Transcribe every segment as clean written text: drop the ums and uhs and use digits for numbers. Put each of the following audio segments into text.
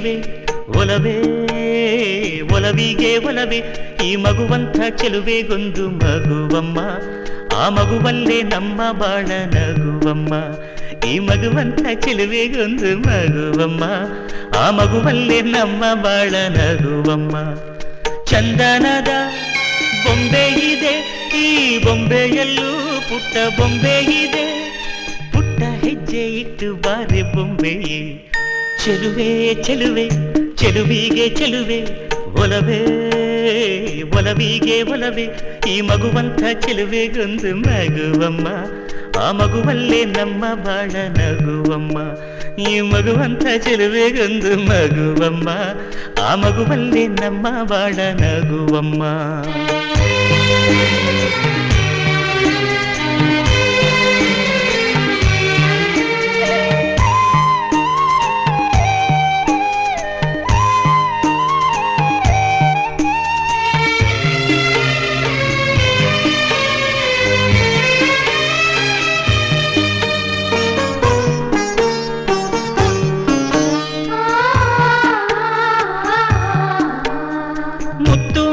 ಚೆಲುವೆ ಒಲವೇ ಒಲವಿಗೆ ಒಲವೇ ಈ ಮಗುವಂಥ ಚೆಲುವೆಗೊಂದು ಮಗುವಮ್ಮ ಆ ಮಗುವಲ್ಲೇ ನಮ್ಮ ಬಾಳ ನಗುವಮ್ಮ ಈ ಮಗುವಂಥ ಚೆಲುವೆಗೊಂದು ಮಗುವಮ್ಮ ಆ ಮಗುವಲ್ಲೇ ನಮ್ಮ ಬಾಳ ನಗುವಮ್ಮ ಚಂದನದ ಬೊಂಬೆ ಇದೆ ಈ ಬೊಂಬೆಯಲ್ಲೂ ಪುಟ್ಟ ಬೊಂಬೆ ಇದೆ ಪುಟ್ಟ ಹೆಜ್ಜೆ ಇಟ್ಟು ಬಾರೆ ಬೊಂಬೆಯೇ ಚೆಲುವೆ ಚೆಲುವೆ ಚೆಲುವಿಗೆ ಚೆಲುವೆ ಒಲವೇ ಒಲವಿಗೆ ಒಲವೇ ಈ ಮಗುವಂಥ ಚೆಲುವೆಗೊಂದು ಮಗುವಮ್ಮ ಆ ಮಗುವಲ್ಲೇ ನಮ್ಮ ಬಾಳ ನಗುವಮ್ಮ ಈ ಮಗುವಂಥ ಚೆಲುವೆಗೊಂದು ಮಗುವಮ್ಮ ಆ ಮಗುವಲ್ಲೇ ನಮ್ಮ ಬಾಳ ನಗುವಮ್ಮ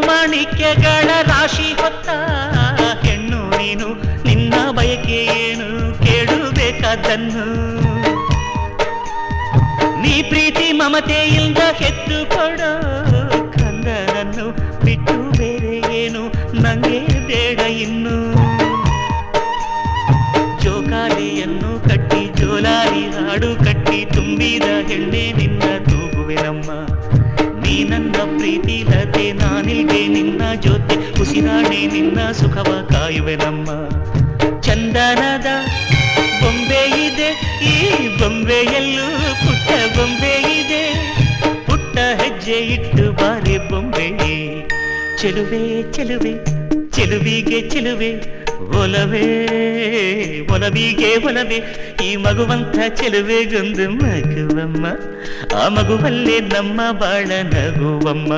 ಮಾಣಿಕ್ಯಗಳ ರಾಶಿ ಹೊತ್ತ ಹೆಣ್ಣು ನೀನು ನಿನ್ನ ಬಯಕೆ ಏನು ಕೇಳಬೇಕಾದನ್ನು ನೀ ಪ್ರೀತಿ ಮಮತೆಯಿಂದ ಹೆತ್ತು ಕೊಡೋ ಕಂದನನ್ನು ಬಿಟ್ಟು ಬೇರೆ ಏನು ನಂಗೆ ಬೇಡ ಇನ್ನು ಜೋಕಾಲಿಯನ್ನು ಕಟ್ಟಿ ಜೋಲಾರಿ ಹಾಡು ಕಟ್ಟಿ ತುಂಬಿದ ಹೆಣ್ಣೆ ನಿನ್ನ ತೂಗುವೆನಮ್ಮ ನೀ ನನ್ನ ಪ್ರೀತಿ ಲತೆ ನಾನಿಲ್ಗೆ ನಿನ್ನ ಜೊತೆ ಉಸಿರಾಡಿ ನಿನ್ನ ಸುಖವ ಕಾಯುವೆನಮ್ಮ ಚಂದನದ ಬೊಂಬೆ ಇದೆ ಈ ಬೊಂಬೆಯಲ್ಲೂ ಪುಟ್ಟ ಬೊಂಬೆ ಇದೆ ಪುಟ್ಟ ಹೆಜ್ಜೆ ಇಟ್ಟು ಬಾರೆ ಬೊಂಬೆಯೇ ಚೆಲುವೆ ಚೆಲುವೆ ಚೆಲುವಿಗೆ ಚೆಲುವೆ ಒಲವೇ ಒಲವಿಗೆ ಒಲವೇ ಈ ಮಗುವಂಥ ಚೆಲುವೆಗೊಂದು ಮಗುವಮ್ಮ ಆ ಮಗುವಲ್ಲೇ ನಮ್ಮ ಬಾಳ ನಗುವಮ್ಮ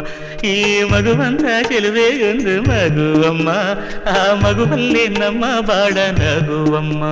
ಈ ಮಗುವಂಥ ಚೆಲುವೆಗೊಂದು ಮಗುವಮ್ಮ ಆ ಮಗುವಲ್ಲೇ ನಮ್ಮ ಬಾಳ ನಗುವಮ್ಮ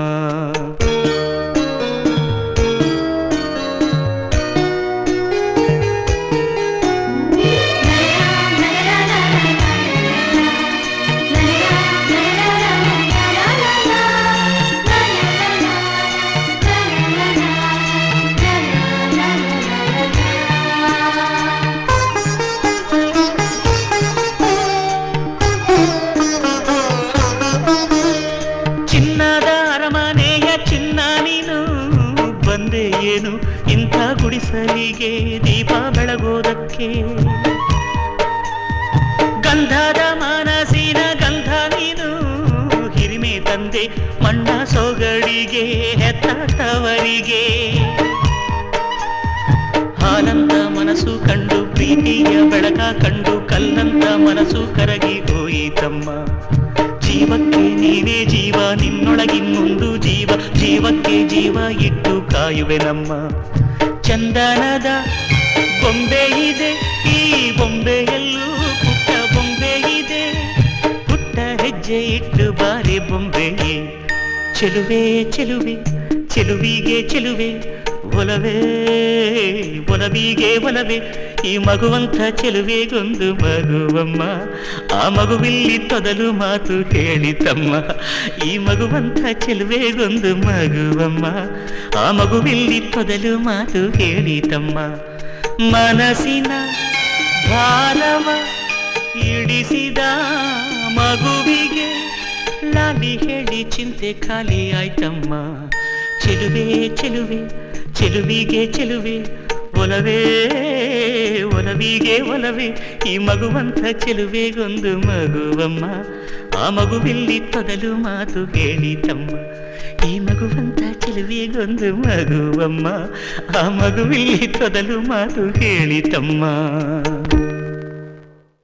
ಏನು ಇಂಥ ಗುಡಿಸಲಿಗೆ ದೀಪ ಬೆಳಗೋದಕ್ಕೆ ಗಂಧದ ಮನಸ್ಸಿನ ಗಂಧ ನೀನು ಹಿರಿಮೆ ತಂದೆ ಮಣ್ಣ ಸೊಗಡಿಗೆ ಹೆತ್ತವರಿಗೆ ಹಾಲಂತ ಮನಸ್ಸು ಕಂಡು ಪ್ರೀತಿಯ ಬೆಳಕ ಕಂಡು ಕಲ್ಲಂತ ಮನಸ್ಸು ಕರಗಿ ಹೋಯಿತಮ್ಮ ಜೀವಕ್ಕೆ ನೀನೇ ಜೀವ ನಿನ್ನೊಳಗಿನ್ನೊಂದು ಜೀವ ಜೀವಕ್ಕೆ ಜೀವ ಇಟ್ಟು ಕಾಯುವೆನಮ್ಮ ಚಂದನದ ಬೊಂಬೆ ಇದೆ ಈ ಬೊಂಬೆಯಲ್ಲೂ ಪುಟ್ಟ ಬೊಂಬೆ ಇದೆ ಪುಟ್ಟ ಹೆಜ್ಜೆ ಇಟ್ಟು ಬಾರೆ ಬೊಂಬೆಯೇ ಚೆಲುವೆ ಚೆಲುವೆ ಚೆಲುವಿಗೆ ಚೆಲುವೆ ಒಲವೇ ಒಲವಿಗೆ ಒಲವೇ ಈ ಮಗುವಂಥ ಚೆಲುವೆಗೊಂದು ಮಗುವಮ್ಮ ಆ ಮಗುವಿಲ್ಲಿ ತೊದಲು ಮಾತು ಹೇಳಿತಮ್ಮ ಈ ಮಗುವಂಥ ಚೆಲುವೆಗೊಂದು ಮಗುವಮ್ಮ ಆ ಮಗುವಿಲ್ಲಿ ತೊದಲು ಮಾತು ಹೇಳಿತಮ್ಮ ಮನಸ್ಸಿನ ಭಾರವ ಇಡಿಸಿದ ಮಗುವಿಗೆ ಲಾಲಿ ಹೇಳಿ ಚಿಂತೆ ಖಾಲಿ ಆಯ್ತಮ್ಮ ಚೆಲುವೆ ಚೆಲುವೆ ಚೆಲುವಿಗೆ ಚೆಲುವೆ ಒಲವೇ ಒಲವಿಗೆ ಒಲವೇ ಈ ಮಗುವಂಥ ಚೆಲುವೆಗೊಂದು ಮಗುವಮ್ಮ ಆ ಮಗುವಿಲ್ಲಿ ತೊದಲು ಮಾತು ಹೇಳಿತಮ್ಮ ಈ ಮಗುವಂಥ ಚೆಲುವೆಗೊಂದು ಮಗುವಮ್ಮ ಆ ಮಗುವಿಲ್ಲಿ ತೊದಲು ಮಾತು ಹೇಳಿತಮ್ಮ